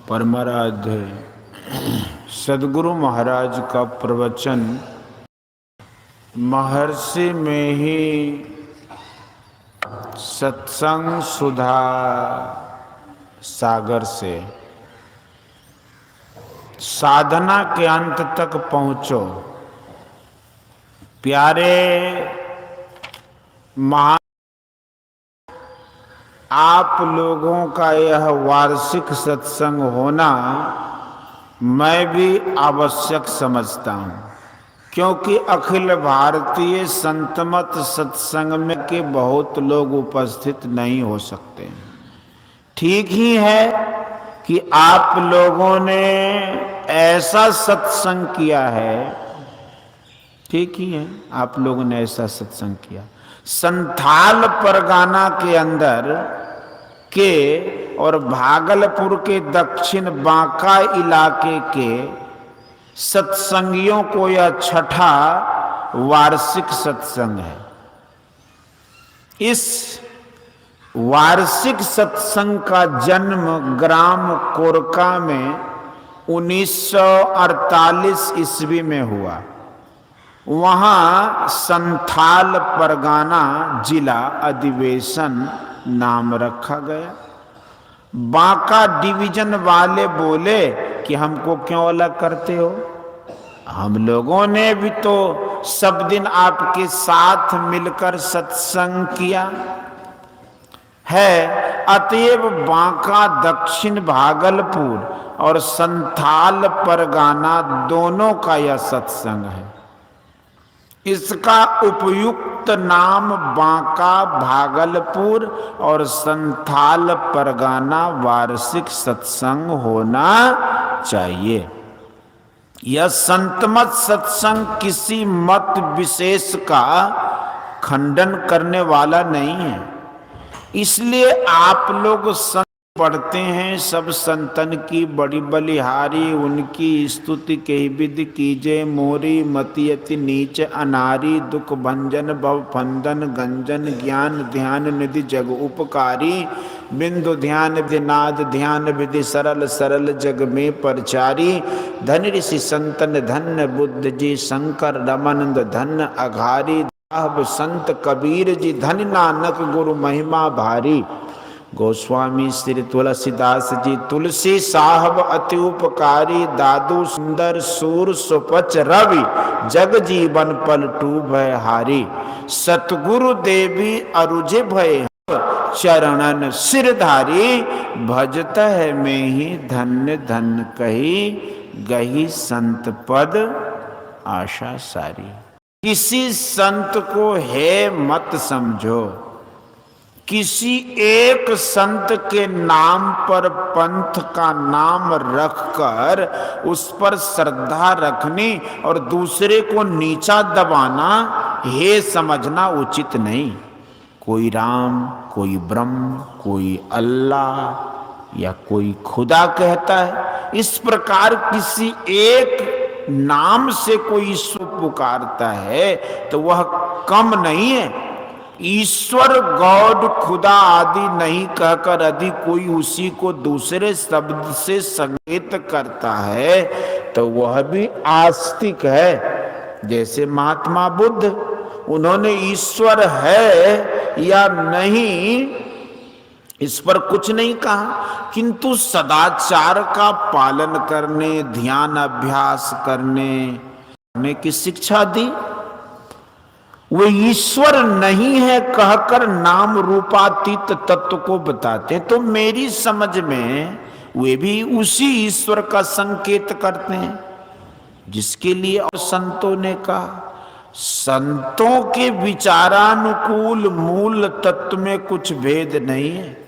परमाराध्य सदगुरु महाराज का प्रवचन महर्षि में ही सत्संग सुधा सागर से साधना के अंत तक पहुंचो। प्यारे महा आप लोगों का यह वार्षिक सत्संग होना मैं भी आवश्यक समझता हूँ, क्योंकि अखिल भारतीय संतमत सत्संग में के बहुत लोग उपस्थित नहीं हो सकते। ठीक ही है कि आप लोगों ने ऐसा सत्संग किया है, ठीक ही है, आप लोगों ने ऐसा सत्संग किया। संथाल परगाना के अंदर के और भागलपुर के दक्षिण बांका इलाके के सत्संगियों को यह छठा वार्षिक सत्संग है। इस वार्षिक सत्संग का जन्म ग्राम कोरका में 1948 ईस्वी में हुआ। वहां संथाल परगाना जिला अधिवेशन नाम रखा गया। बांका डिवीजन वाले बोले कि हमको क्यों अलग करते हो, हम लोगों ने भी तो सब दिन आपके साथ मिलकर सत्संग किया है। अतएव बांका दक्षिण भागलपुर और संथाल परगाना दोनों का यह सत्संग है। इसका उपयुक्त नाम बांका भागलपुर और संथाल परगाना वार्षिक सत्संग होना चाहिए। यह संतमत सत्संग किसी मत विशेष का खंडन करने वाला नहीं है। इसलिए आप लोग संत पढ़ते हैं, सब संतन की बड़ी बलिहारी, उनकी स्तुति कही विधि कीजे मोरी, मति अति नीच अनारी, दुख भंजन भव फंदन गंजन, ज्ञान ध्यान निधि जग उपकारी, बिंदु ध्यान विधि नाद ध्यान विधि सरल सरल जग में परचारी, धन ऋषि संतन धन्य बुद्ध जी, शंकर रमानंद धन्य अघारी, अब संत कबीर जी, धन नानक गुरु महिमा भारी, गोस्वामी श्री तुलसीदास जी, तुलसी साहब अति उपकारी, दादू सुंदर सूर सुपच रवि, जग जीवन पलटू भय हारी, सतगुरु देवी अरुझ भय चरणन सिरधारी, भजत है में ही धन्य धन्य कही, गही संत पद आशा सारी। किसी संत को है मत समझो, किसी एक संत के नाम पर पंथ का नाम रखकर उस पर श्रद्धा रखनी और दूसरे को नीचा दबाना हे समझना उचित नहीं। कोई राम, कोई ब्रह्म, कोई अल्लाह या कोई खुदा कहता है। इस प्रकार किसी एक नाम से कोई ईश्वर पुकारता है तो वह कम नहीं है। ईश्वर गॉड खुदा आदि नहीं कहकर यदि कोई उसी को दूसरे शब्द से संकेत करता है तो वह भी आस्तिक है। जैसे महात्मा बुद्ध, उन्होंने ईश्वर है या नहीं इस पर कुछ नहीं कहा, किंतु सदाचार का पालन करने, ध्यान अभ्यास करने की शिक्षा दी। वे ईश्वर नहीं है कहकर नाम रूपातीत तत्व को बताते, तो मेरी समझ में वे भी उसी ईश्वर का संकेत करते हैं जिसके लिए और संतों ने कहा। संतों के विचारानुकूल मूल तत्व में कुछ भेद नहीं है।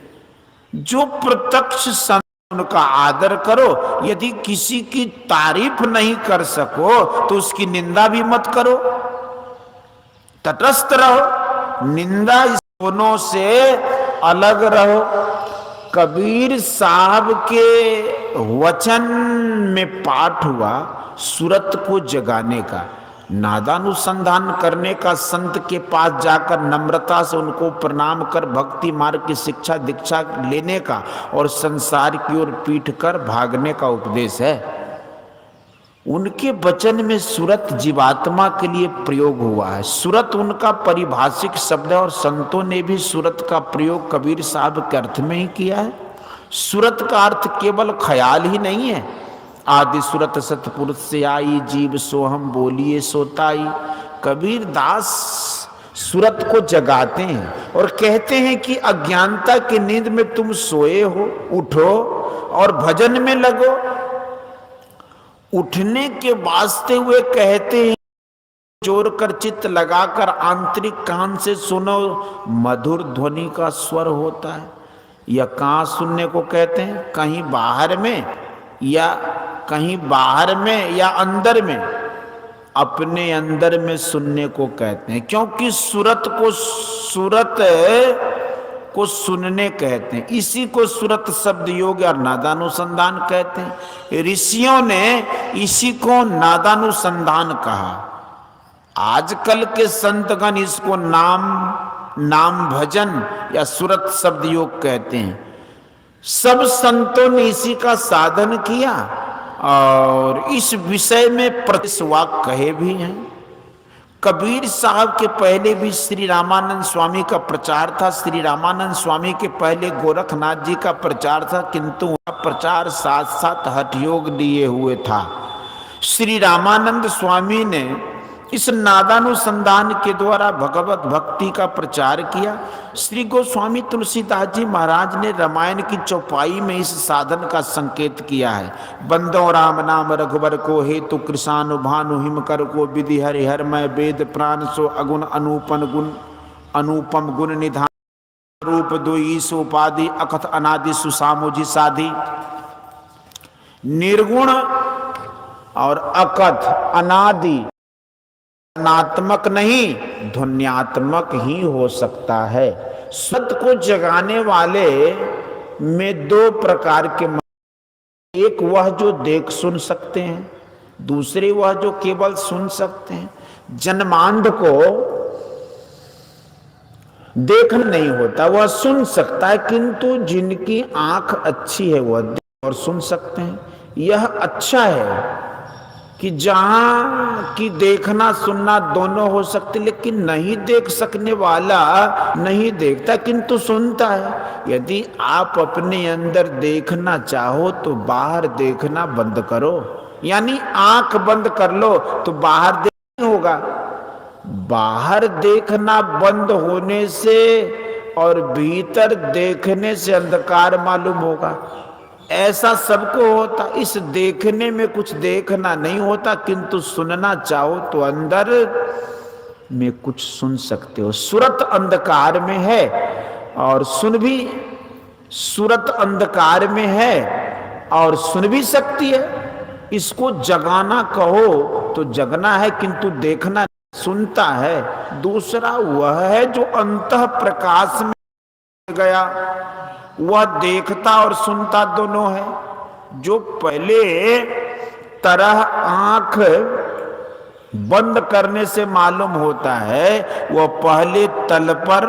जो प्रत्यक्ष संत उनका आदर करो, यदि किसी की तारीफ नहीं कर सको तो उसकी निंदा भी मत करो, तटस्थ रहो, निंदा इस दोनों से अलग रहो। कबीर साहब के वचन में पाठ हुआ सूरत को जगाने का, नादानुसंधान करने का, संत के पास जाकर नम्रता से उनको प्रणाम कर भक्ति मार्ग की शिक्षा दीक्षा लेने का और संसार की ओर पीट कर भागने का उपदेश है। उनके वचन में सूरत जीवात्मा के लिए प्रयोग हुआ है। सूरत उनका पारिभाषिक शब्द है और संतों ने भी सूरत का प्रयोग कबीर साहब के अर्थ में ही किया है। सूरत का अर्थ केवल ख्याल ही नहीं है। आदि सूरत सतपुरुष से आई, जीव सोहम बोलिए सोताई। कबीर दास सूरत को जगाते हैं और कहते हैं कि अज्ञानता की नींद में तुम सोए हो, उठो और भजन में लगो। उठने के वास्ते हुए कहते हैं, जोर कर चित्त लगाकर आंतरिक कान से सुनो, मधुर ध्वनि का स्वर होता है। यह कहाँ सुनने को कहते हैं? कहीं बाहर में या अंदर में? अपने अंदर में सुनने को कहते हैं, क्योंकि सूरत को सुनने कहते हैं। इसी को सूरत शब्द योग और नादानुसंधान कहते हैं। ऋषियों ने इसी को नादानुसंधान कहा। आजकल के संतगण इसको नाम भजन या सूरत शब्द योग कहते हैं। सब संतों ने इसी का साधन किया और इस विषय में प्रतिस्वाक कहे भी हैं। कबीर साहब के पहले भी श्री रामानंद स्वामी का प्रचार था। श्री रामानंद स्वामी के पहले गोरखनाथ जी का प्रचार था, किंतु उनका प्रचार साथ साथ हठ योग लिए हुए था। श्री रामानंद स्वामी ने इस नादानुसंधान के द्वारा भगवत भक्ति का प्रचार किया। श्री गोस्वामी तुलसीदास जी महाराज ने रामायण की चौपाई में इस साधन का संकेत किया है। बंदो राम नाम रघुबर को, हेतु कृषानु भानु हिम कर को, विधि हरिहर मैं वेद प्राण सो अगुण अनुपम गुण निधान, रूप दुई सोपाधि अकथ अनादि सुसामुझि साधि। निर्गुण और अकथ अनादि नात्मक नहीं, ध्वन्यात्मक ही हो सकता है। सत्य को जगाने वाले में दो प्रकार के, एक वह जो देख सुन सकते हैं, दूसरे वह जो केवल सुन सकते हैं। जन्मांध को देखना नहीं होता, वह सुन सकता है, किंतु जिनकी आंख अच्छी है वह देख और सुन सकते हैं। यह अच्छा है कि जहां की देखना सुनना दोनों हो सकते, लेकिन नहीं देख सकने वाला नहीं देखता किंतु सुनता है। यदि आप अपने अंदर देखना चाहो तो बाहर देखना बंद करो, यानी आंख बंद कर लो तो बाहर देखना होगा। बाहर देखना बंद होने से और भीतर देखने से अंधकार मालूम होगा। ऐसा सबको होता। इस देखने में कुछ देखना नहीं होता, किंतु सुनना चाहो तो अंदर में कुछ सुन सकते हो। सूरत अंधकार में है और सूरत अंधकार में है और सुन भी सकती है। इसको जगाना कहो तो जगना है, किंतु देखना सुनता है। दूसरा वह है जो अंतः प्रकाश में गया, वह देखता और सुनता दोनों है। जो पहले तरह आंख बंद करने से मालूम होता है वह पहले तल पर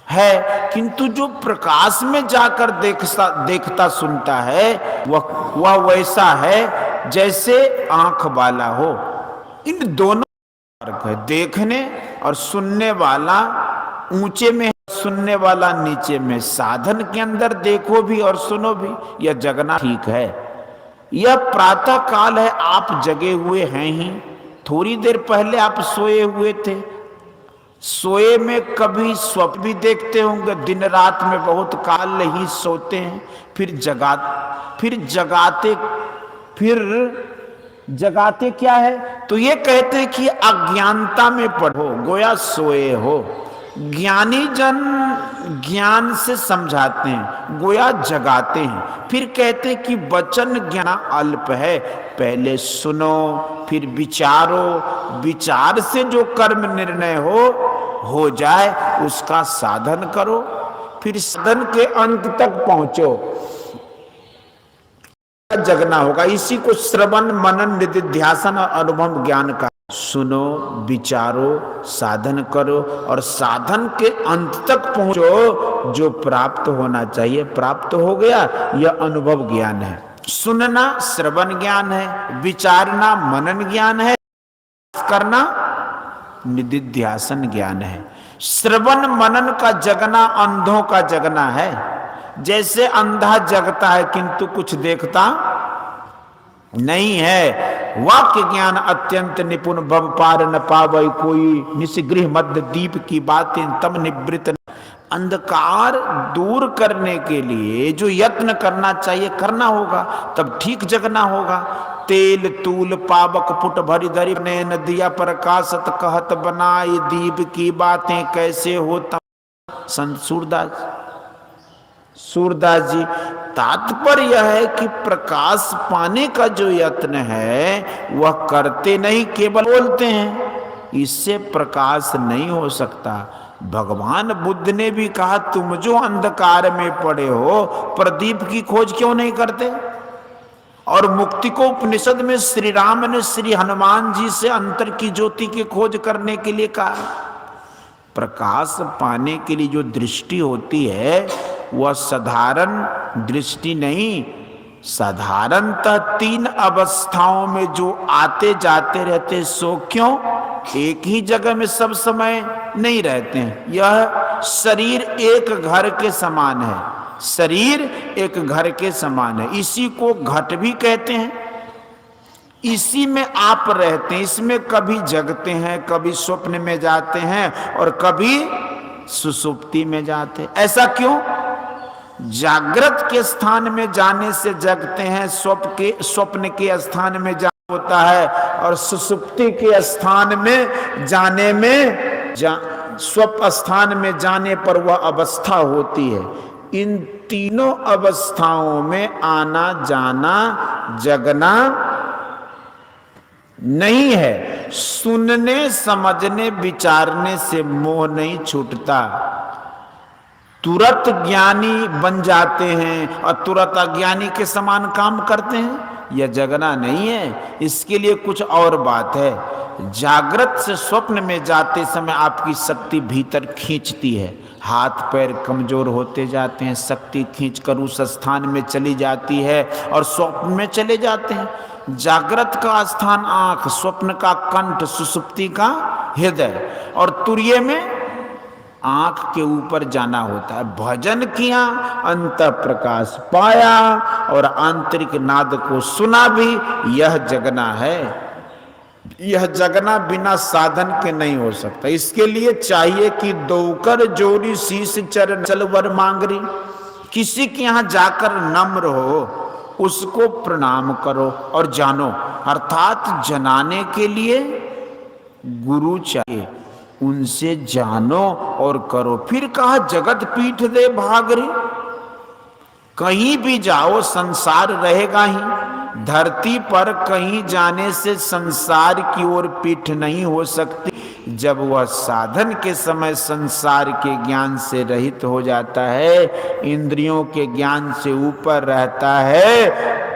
है, किंतु जो प्रकाश में जाकर देखता सुनता है वह वैसा है जैसे आंख वाला हो। इन दोनों फर्क है। देखने और सुनने वाला ऊंचे में, सुनने वाला नीचे में। साधन के अंदर देखो भी और सुनो भी, यह जगना ठीक है। यह प्रातः काल है, आप जगे हुए हैं ही। थोड़ी देर पहले आप सोए हुए थे। सोए में कभी स्वप्न भी देखते होंगे, दिन रात में बहुत काल ही सोते हैं, फिर जगाते क्या है? तो ये कहते हैं कि अज्ञानता में पढ़ो गोया सोए हो। ज्ञानी जन ज्ञान से समझाते हैं, गोया जगाते हैं। फिर कहते हैं कि वचन ज्ञान अल्प है, पहले सुनो फिर विचारो। विचार से जो कर्म निर्णय हो जाए उसका साधन करो, फिर साधन के अंत तक पहुंचो। जगना होगा। इसी को श्रवण मनन निधिध्यासन और अनुभव ज्ञान का सुनो, विचारो, साधन करो और साधन के अंत तक पहुंचो। जो प्राप्त होना चाहिए प्राप्त हो गया, यह अनुभव ज्ञान है। सुनना श्रवण ज्ञान है, विचारना मनन ज्ञान है, करना निदिध्यासन ज्ञान है। श्रवण मनन का जगना अंधों का जगना है। जैसे अंधा जगता है किंतु कुछ देखता नहीं है। वाक्य ज्ञान अत्यंत निपुण, भव पार न पावै कोई, निस्गृह मध्य दीप की बातें तम निवृत्त। अंधकार दूर करने के लिए जो यत्न करना चाहिए करना होगा, तब ठीक जगना होगा। तेल तूल पावक पुट भरी धरी ने नदिया प्रकाशत कहत बनाई, दीप की बातें कैसे होता। संत सूरदास जी, तात्पर्य यह है कि प्रकाश पाने का जो यत्न है वह करते नहीं, केवल बोलते हैं। इससे प्रकाश नहीं हो सकता। भगवान बुद्ध ने भी कहा, तुम जो अंधकार में पड़े हो प्रदीप की खोज क्यों नहीं करते। और मुक्ति को उपनिषद में श्री राम ने श्री हनुमान जी से अंतर की ज्योति की खोज करने के लिए कहा। प्रकाश पाने के लिए जो दृष्टि होती है वह साधारण दृष्टि नहीं। साधारणतः तीन अवस्थाओं में जो आते जाते रहते, सो क्यों एक ही जगह में सब समय नहीं रहते हैं। यह शरीर एक घर के समान है। शरीर एक घर के समान है। इसी को घट भी कहते हैं। इसी में आप रहते हैं। इसमें कभी जगते हैं, कभी स्वप्न में जाते हैं और कभी सुसुप्ति में जाते हैं। ऐसा क्यों? जागृत के स्थान में जाने से जगते हैं, स्वप्न के स्थान में जाना होता है, और सुसुप्ति के स्थान में जाने में स्वप्न स्थान में जाने पर वह अवस्था होती है। इन तीनों अवस्थाओं में आना जाना जगना नहीं है। सुनने समझने विचारने से मोह नहीं छूटता। तुरंत ज्ञानी बन जाते हैं और तुरंत अज्ञानी के समान काम करते हैं। यह जगना नहीं है। इसके लिए कुछ और बात है। जागृत से स्वप्न में जाते समय आपकी शक्ति भीतर खींचती है। हाथ पैर कमजोर होते जाते हैं, शक्ति खींचकर उस स्थान में चली जाती है और स्वप्न में चले जाते हैं। जागृत का स्थान आंख, स्वप्न का कंठ, सुसुप्ति का हृदय, और तुर्य में आंख के ऊपर जाना होता है। भजन किया, अंत प्रकाश पाया और आंतरिक नाद को सुना भी, यह जगना है। यह जगना बिना साधन के नहीं हो सकता। इसके लिए चाहिए कि दोकर जोरी शीश चरण चलवर मांगरी। किसी के यहाँ जाकर नम्र हो, उसको प्रणाम करो और जानो। अर्थात जनाने के लिए गुरु चाहिए, उनसे जानो और करो। फिर कहा जगत पीठ दे भागरी। कहीं भी जाओ संसार रहेगा ही। धरती पर कहीं जाने से संसार की ओर पीठ नहीं हो सकती। जब वह साधन के समय संसार के ज्ञान से रहित हो जाता है, इंद्रियों के ज्ञान से ऊपर रहता है,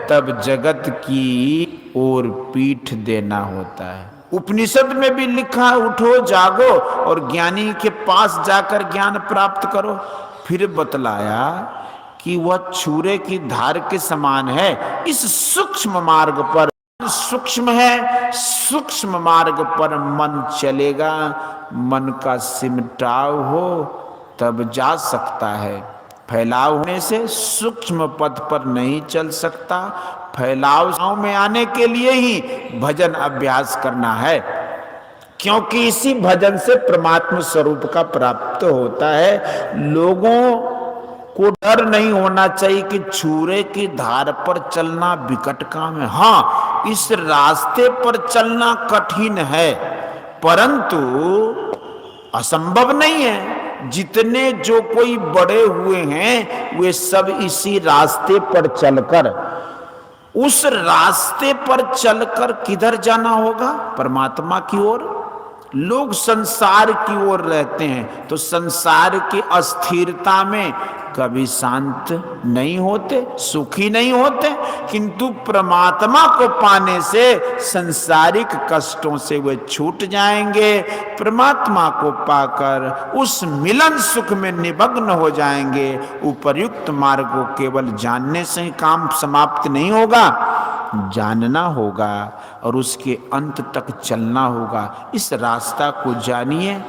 तब जगत की ओर पीठ देना होता है। उपनिषद में भी लिखा, उठो जागो और ज्ञानी के पास जाकर ज्ञान प्राप्त करो। फिर बतलाया कि वह छुरे की धार के समान है। इस सूक्ष्म मार्ग पर, सूक्ष्म है, सूक्ष्म मार्ग पर मन चलेगा। मन का सिमटाव हो तब जा सकता है। फैलाव होने से सूक्ष्म पद पर नहीं चल सकता। फैलाव में आने के लिए ही भजन अभ्यास करना है, क्योंकि इसी भजन से परमात्मा स्वरूप का प्राप्त होता है। लोगों को डर नहीं होना चाहिए कि छुरे की धार पर चलना विकट काम है। हाँ, इस रास्ते पर चलना कठिन है, परंतु असंभव नहीं है। जितने जो कोई बड़े हुए हैं वे सब इसी रास्ते पर चलकर, उस रास्ते पर चलकर किधर जाना होगा? परमात्मा की ओर। लोग संसार की ओर रहते हैं तो संसार की अस्थिरता में कभी शांत नहीं होते, सुखी नहीं होते, किंतु परमात्मा को पाने से संसारिक कष्टों से वे छूट जाएंगे। परमात्मा को पाकर उस मिलन सुख में निमग्न हो जाएंगे। उपर्युक्त मार्ग को केवल जानने से ही काम समाप्त नहीं होगा, जानना होगा और उसके अंत तक चलना होगा। इस रास्ता को जानिए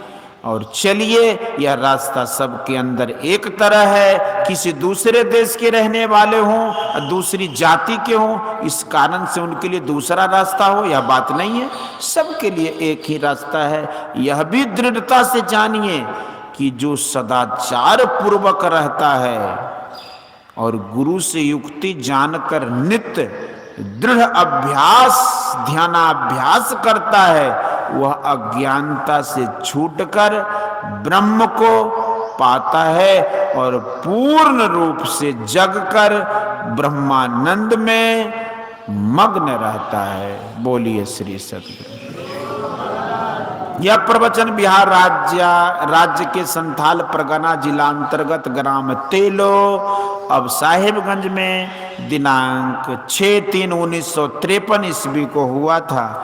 और चलिए। यह रास्ता सबके अंदर एक तरह है। किसी दूसरे देश के रहने वाले हों, दूसरी जाति के हों, इस कारण से उनके लिए दूसरा रास्ता हो, यह बात नहीं है। सबके लिए एक ही रास्ता है। यह भी दृढ़ता से जानिए कि जो सदाचार पूर्वक रहता है और गुरु से युक्ति जानकर नित्य दृढ़ अभ्यास ध्यानाभ्यास करता है, वह अज्ञानता से छूटकर ब्रह्म को पाता है और पूर्ण रूप से जगकर ब्रह्मानंद में मग्न रहता है। बोलिए श्री सतगुरु। यह प्रवचन बिहार राज्य के संथाल परगना जिला अंतर्गत ग्राम तेलो अब साहिबगंज में दिनांक 6/3/1953 ईस्वी को हुआ था।